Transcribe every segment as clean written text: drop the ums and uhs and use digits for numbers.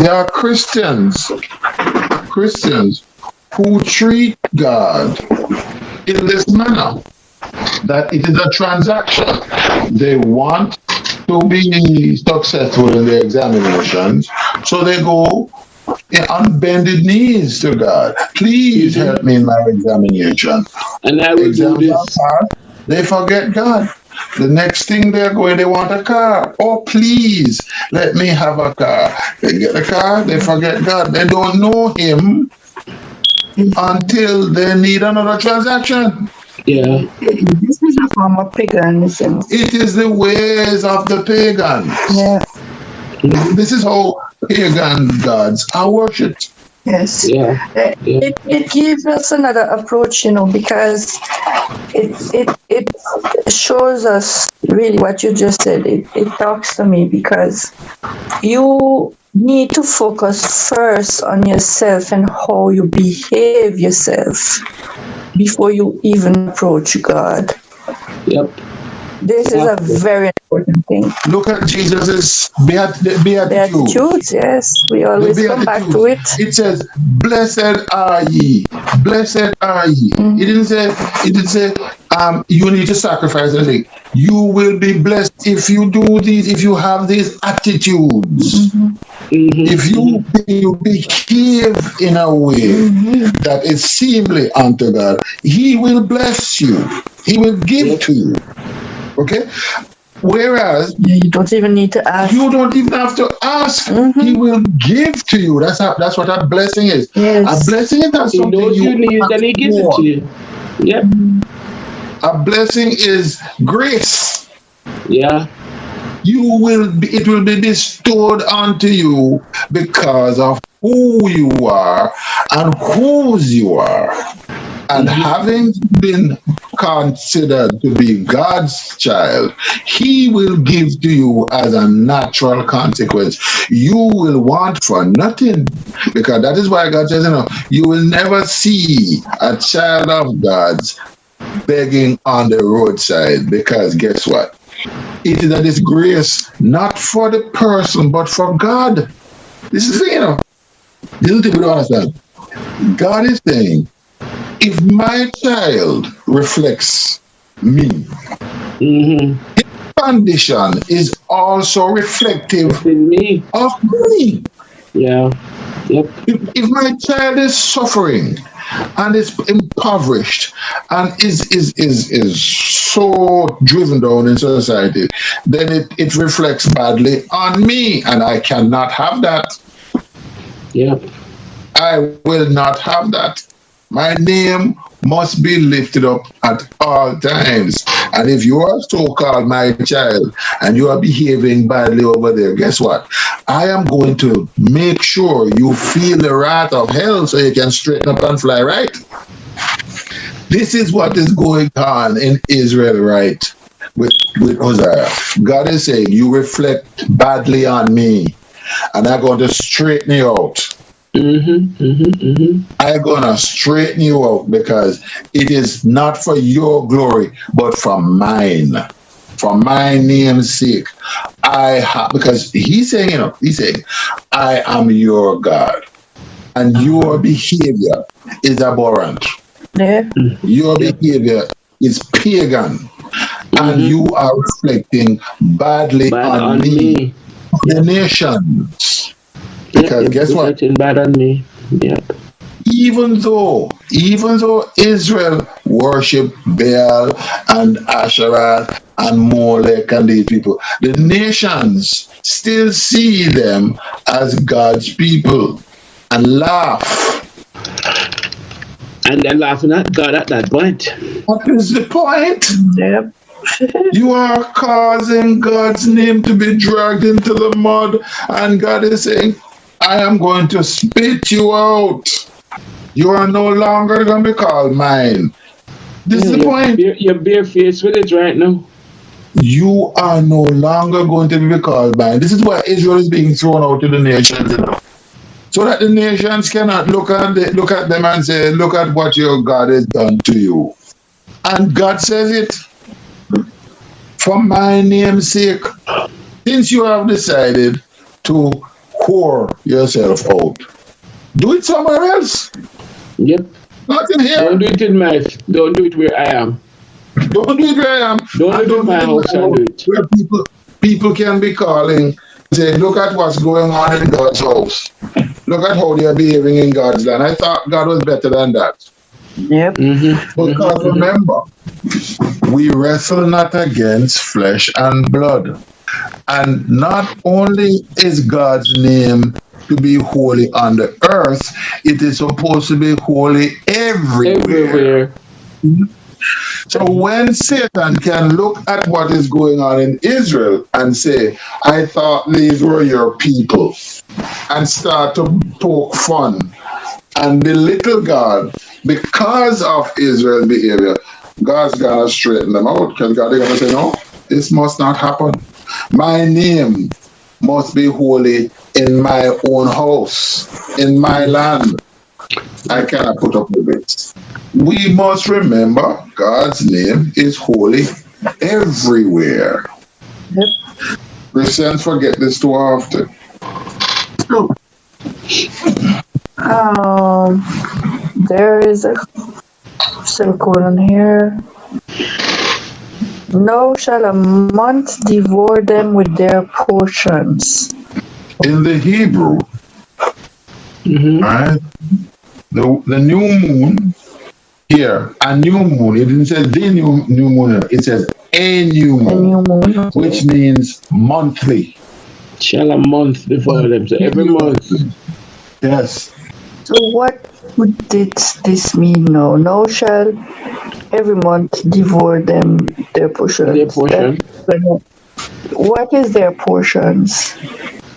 There are Christians who treat God in this manner, that it is a transaction. They want to be successful in their examinations, so they go on bended knees to God. Please help me in my examination. And I will do Exams are this. hard. They forget God. The next thing they're going, they want a car. Oh, please, let me have a car. They get a car, they forget God. They don't know Him until they need another transaction. Yeah. This is a form of paganism. It is the ways of the pagans. Yeah. This is how pagan gods are worshipped. Yes. Yeah. It gives us another approach, because it shows us really what you just said. It talks to me because you need to focus first on yourself and how you behave yourself before you even approach God. Yep. This is a very important thing. Look at Jesus' beatitude. Beatitudes, yes. We always come back to it. It says, "Blessed are ye, blessed are ye." Mm-hmm. It didn't say, you need to sacrifice anything. You will be blessed if you do these, if you have these attitudes. Mm-hmm. If you behave in a way that is seemly unto God, He will bless you. He will give to you. Okay? Whereas you don't even need to ask. You don't even have to ask. He will give to you. That's what a blessing is. Yes. A blessing is not He something knows you need, ask and He gives it for. to you. Yep. A blessing is grace. Yeah. It will be bestowed unto you because of who you are and whose you are. And having been considered to be God's child, He will give to you as a natural consequence. You will want for nothing. Because that is why God says, you will never see a child of God's begging on the roadside. Because guess what? It is a disgrace not for the person, but for God. This is, this is the thing we don't understand. God is saying, if my child reflects me, Mm-hmm. his condition is also reflective In me. of me. Yeah. Yep. If my child is suffering and is impoverished and is so driven down in society, then it reflects badly on me, and I cannot have that. Yep. I will not have that. My name must be lifted up at all times. And if you are so-called my child and you are behaving badly over there, guess what? I am going to make sure you feel the wrath of hell so you can straighten up and fly right. This is what is going on in Israel, right? With Hosea. God is saying, you reflect badly on me, and I'm going to straighten you out. I'm gonna straighten you out because it is not for your glory, but for mine, for my name's sake. Because He's saying, I am your God, and your behavior is abhorrent. Yeah. Your behavior is pagan, and you are reflecting badly on me, the nations. Because guess what? Bad on me. Yep. Even though Israel worship Baal and Asherah and Molech and these people, the nations still see them as God's people and laugh. And they're laughing at God at that point. What is the point? Yep. You are causing God's name to be dragged into the mud, and God is saying, I am going to spit you out. You are no longer going to be called mine. This is the point. You're barefaced with it right now. You are no longer going to be called mine. This is why Israel is being thrown out to the nations, so that the nations cannot look at them and say, look at what your God has done to you. And God says it, for my name's sake, since you have decided to pour yourself out. Do it somewhere else. Yep. Not in Don't here. do it in my. Don't do it where I am. Don't do it where I am. Don't And do it in don't do my it in house my and house do it. where people can be calling, say, look at what's going on in God's house. Look at how they are behaving in God's land. I thought God was better than that. Yep. Because remember, we wrestle not against flesh and blood. And not only is God's name to be holy on the earth, it is supposed to be holy everywhere. Everywhere. So when Satan can look at what is going on in Israel and say, I thought these were your people, and start to poke fun and belittle God because of Israel's behavior, God's gonna straighten them out because God is gonna say, no, this must not happen. My name must be holy in my own house, in my land. I cannot put up with it. We must remember God's name is holy everywhere. Yep. Christians forget this too often. There is a semicolon here. No shall a month devour them with their portions. In the Hebrew, right, the new moon here, a new moon, it didn't say the new moon, it says a new A moon, new moon. Okay. which means monthly. Shall a month before them. So every month. Yes. So what would this mean now? No shall every month devour them their portions. Their portion. What is their portions?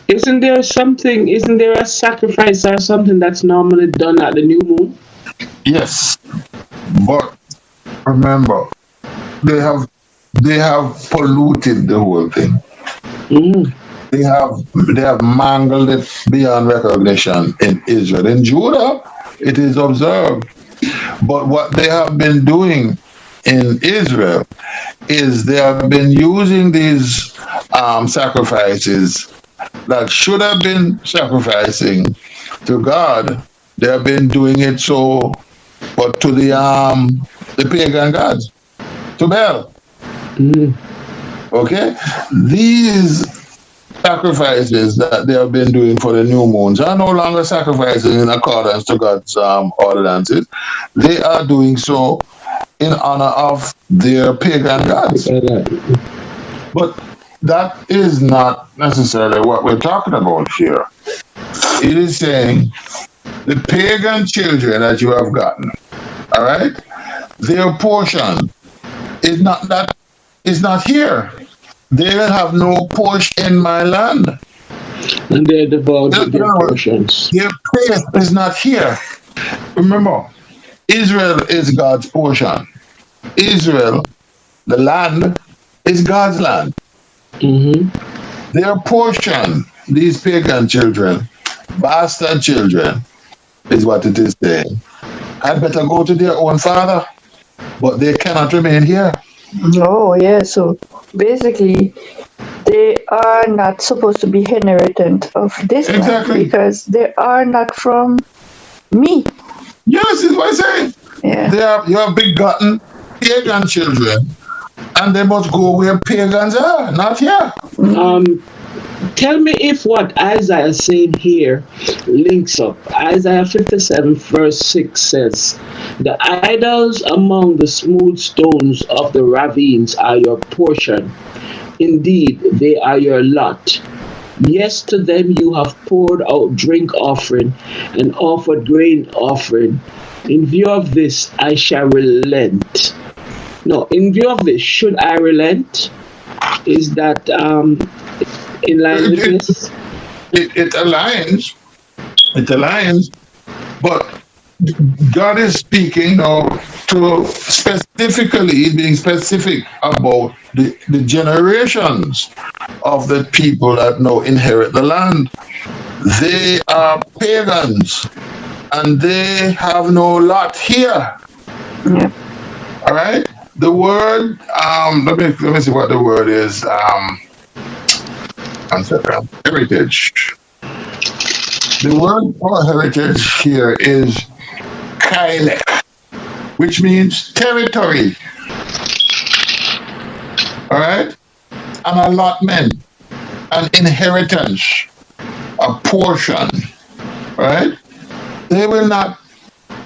Isn't there something? Isn't there a sacrifice or something that's normally done at the new moon? Yes. But remember, they have polluted the whole thing. Mm-hmm. They have mangled it beyond recognition in Israel. In Judah, it is observed. But what they have been doing in Israel is they have been using these sacrifices that should have been sacrificing to God. They have been doing it but to the pagan gods, to Baal. Okay, these sacrifices that they have been doing for the new moons are no longer sacrifices in accordance to God's ordinances. They are doing so in honor of their pagan gods. But that is not necessarily what we're talking about here. It is saying the pagan children that you have gotten, all right, their portion is not here. They will have no portion in my land. And they're devoured with their portions. Their place is not here. Remember, Israel is God's portion. Israel, the land, is God's land. Their portion, these pagan children, bastard children, is what it is saying. I'd better go to their own father, but they cannot remain here. Oh, yeah. So basically, they are not supposed to be inheritant of this Exactly. land because they are not from me. Yes, is what I'm saying. Yeah. You have begotten pagan children, and they must go where pagans are, not here. Tell me if what Isaiah is saying here links up. Isaiah 57 verse 6 says, the idols among the smooth stones of the ravines are your portion. Indeed, they are your lot. Yes, to them you have poured out drink offering and offered grain offering. In view of this, I shall relent. No, in view of this, should I relent? Is that in line with this? It aligns. It aligns. But God is speaking now to specifically being specific about the generations of the people that now inherit the land. They are pagans and they have no lot here. Yeah. All right. The word, let me see what the word is. One second. Heritage. The word for heritage here is kailek, which means territory. All right? An allotment, an inheritance, a portion. Right? They will not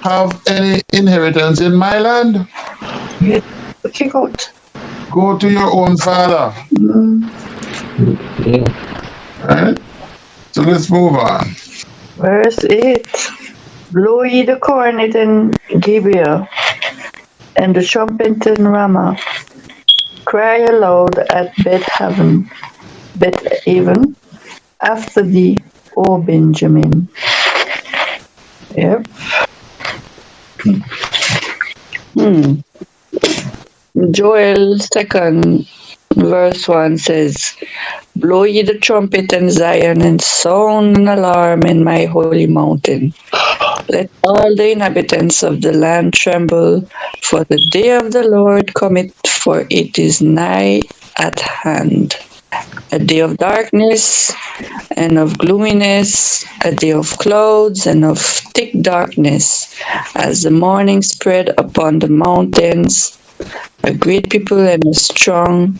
have any inheritance in my land. Kick out. Go to your own father. Yeah. Right? So let's move on. Verse 8. Blow ye the cornet in Gibeah, and the trumpet in Ramah. Cry aloud at Beth-Aven, after thee, O Benjamin. Yep. Joel 2, verse 1 says, Blow ye the trumpet in Zion, and sound an alarm in my holy mountain. Let all the inhabitants of the land tremble, for the day of the Lord cometh, for it is nigh at hand. A day of darkness and of gloominess, a day of clouds and of thick darkness, as the morning spread upon the mountains, a great people and a strong.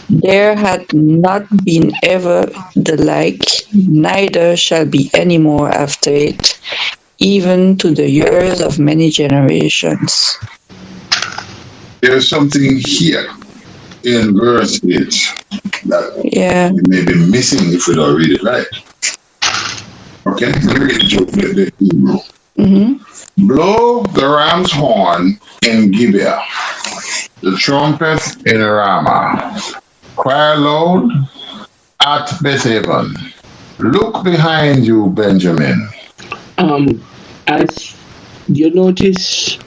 There hath not been ever the like, neither shall be any more after it, even to the years of many generations. There's something here in verse 8 that we may be missing if we don't read it right. Okay, let me read the Hebrew. Mm-hmm. Blow the ram's horn in Gibeah, the trumpet in Ramah. Cry aloud at Beth-Aven. Look behind you, Benjamin. As you notice,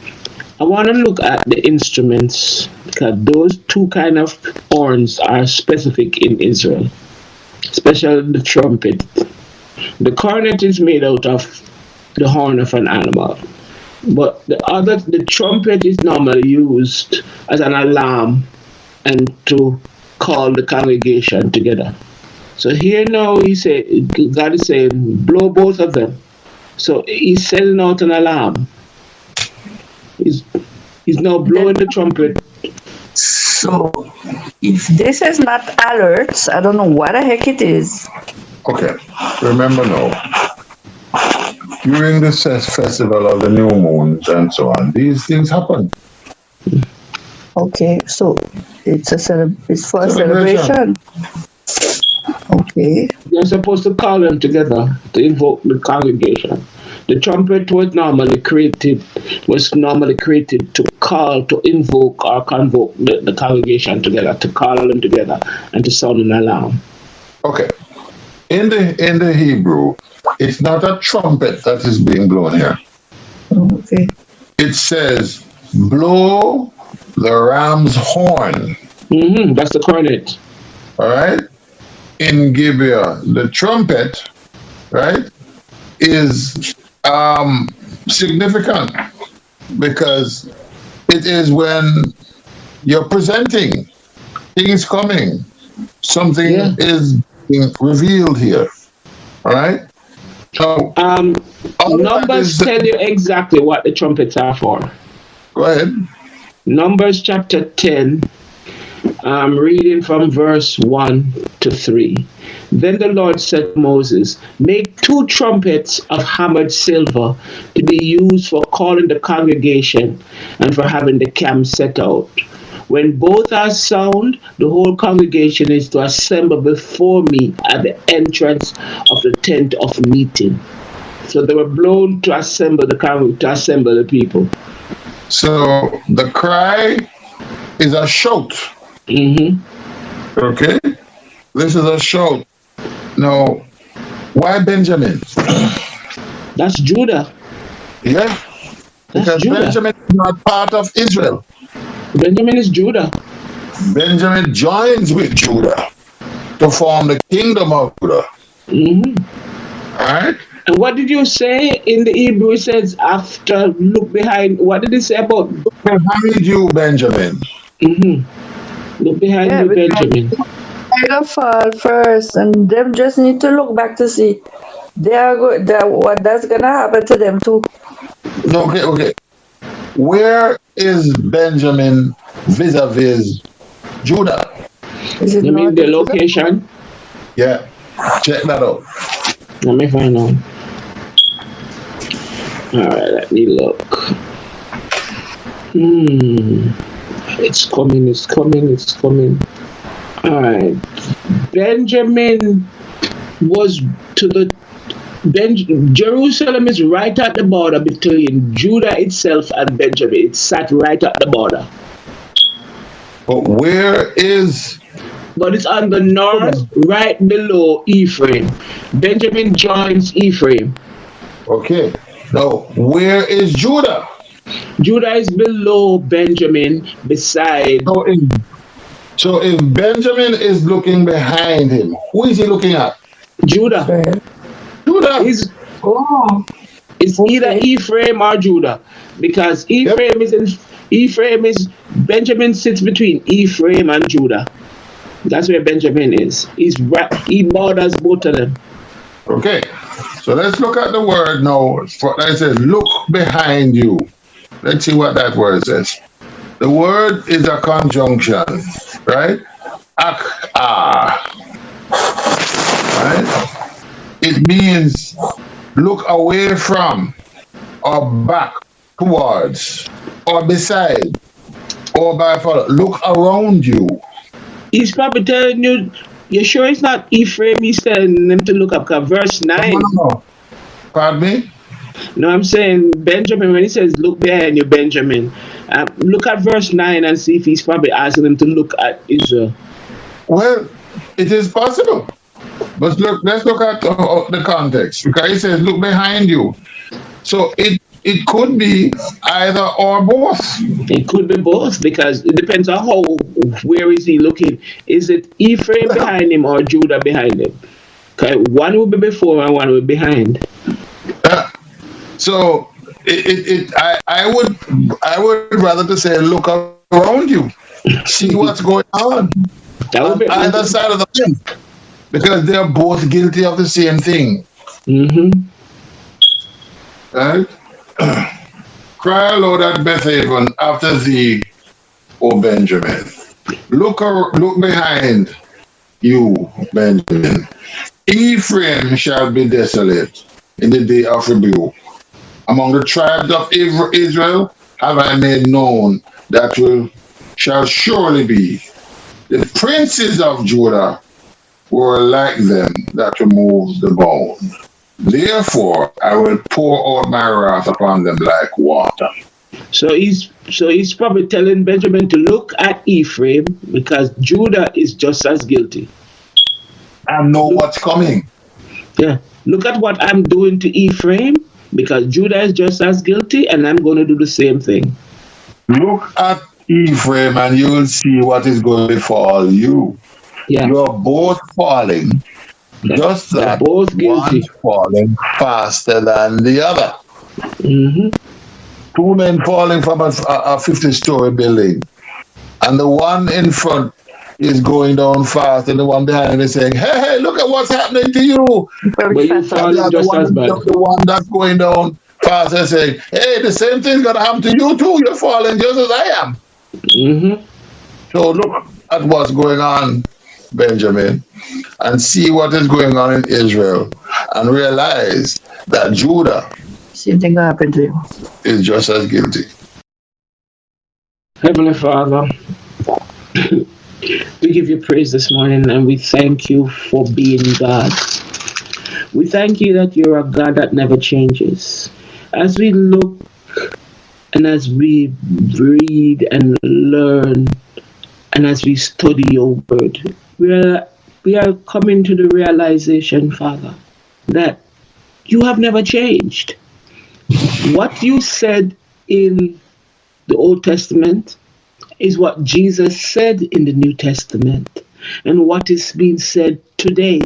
I want to look at the instruments, because those two kind of horns are specific in Israel, especially the trumpet. The cornet is made out of the horn of an animal, but the trumpet is normally used as an alarm and to call the congregation together. So here now God is saying, blow both of them. So he's sending out an alarm. He's now blowing the trumpet. So if this is not alerts, I don't know what the heck it is. Okay, remember now, during the festival of the new moons and so on, these things happen. Okay, so it's for a celebration. Okay. You're supposed to call them together to invoke the congregation. The trumpet was normally created to call, to invoke or convoke the congregation together, to call them together and to sound an alarm. Okay. In the Hebrew, it's not a trumpet that is being blown here. Okay. It says, blow the ram's horn. Mm-hmm, that's the cornet. All right? In Gibeah, the trumpet, right, is significant because it is when you're presenting things coming. Something is being revealed here. All right? So, Numbers tell you exactly what the trumpets are for. Go ahead. Numbers chapter 10, I'm reading from verse 1 to 3. Then the Lord said to Moses, make 2 trumpets of hammered silver to be used for calling the congregation and for having the camp set out. When both are sound, the whole congregation is to assemble before me at the entrance of the tent of meeting. So they were blown to assemble the people. So the cry is a shout. Mm-hmm. Okay? This is a shout. Now, why Benjamin? That's Judah. Yeah? Because Judah. Benjamin is not part of Israel. Benjamin is Judah. Benjamin joins with Judah to form the kingdom of Judah. Mm-hmm. All right? And what did you say in the Hebrew? It says, after, look behind. What did it say about? Look behind you, Benjamin. Mm-hmm. Look behind you, Benjamin. either fall first, and them just need to look back to see what that's gonna happen to them too. No, okay, okay. Where is Benjamin vis-a-vis Judah? Is it You mean not the the Judah? location? Yeah, check that out. Let me find out. Alright, let me look. It's coming, it's coming, it's coming. Alright. Benjamin was to the Jerusalem is right at the border between Judah itself and Benjamin. It's sat right at the border. But where is But it's on the north, right below Ephraim. Benjamin joins Ephraim. okay? Now, where is Judah? Judah is below Benjamin, beside So if Benjamin is looking behind him, who is he looking at? Judah. Right. Judah. Is Oh, it's either Ephraim or Judah, because Ephraim is Benjamin sits between Ephraim and Judah. That's where Benjamin is. He borders both of them. Okay. So let's look at the word now. It says, look behind you. Let's see what that word says. The word is a conjunction, right? Ak-ah. Right? It means look away from, or back towards, or beside, or by follow. Look around you. He's probably telling you, you sure it's not Ephraim? He's telling them to look up. Because verse 9. No. Pardon me? No, I'm saying Benjamin, when he says look behind you, Benjamin, look at verse 9 and see if he's probably asking them to look at Israel. Well, it is possible. But let's look at the context. Because he says, look behind you. So it could be either or both. It could be both, because it depends on where is he looking. Is it Ephraim behind him or Judah behind him? Okay, one will be before and one will be behind. So I would rather to say look around you, see what's going on That would be either side of the fence, because they are both guilty of the same thing. Right? Cry aloud at Bethaven after thee, O Benjamin. Look behind you, Benjamin. Ephraim shall be desolate in the day of rebuke. Among the tribes of Israel have I made known that shall surely be. The princes of Judah were like them that remove the bone. Therefore I will pour out my wrath upon them like water. So he's probably telling Benjamin to look at Ephraim, because Judah is just as guilty. And know what's coming. Yeah. Look at what I'm doing to Ephraim, because Judah is just as guilty, and I'm going to do the same thing. Look at Ephraim and you will see what is going to befall you. Yeah. You are both falling, just They're that both guilty. one's falling faster than the other. Mm-hmm. Two men falling from a 50-story building, and the one in front is going down fast, and the one behind him is saying, hey, look at what's happening to you. But you falling just as bad. The one that's going down fast is saying, hey, the same thing's going to happen to you too. You're falling just as I am. Mm-hmm. So look at what's going on, Benjamin, and see what is going on in Israel, and realize that Judah same thing happened to you. is just as guilty. Heavenly Father, we give you praise this morning, and we thank you for being God. We thank you that you're a God that never changes. As we look and as we read and learn and as we study your word, we are coming to the realization, Father, that you have never changed. What you said in the Old Testament is what Jesus said in the New Testament, and what is being said today.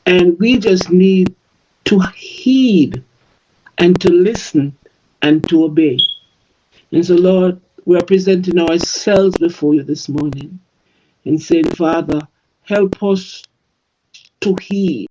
And we just need to heed and to listen and to obey. And so, Lord, we are presenting ourselves before you this morning and saying, Father, help us to heal.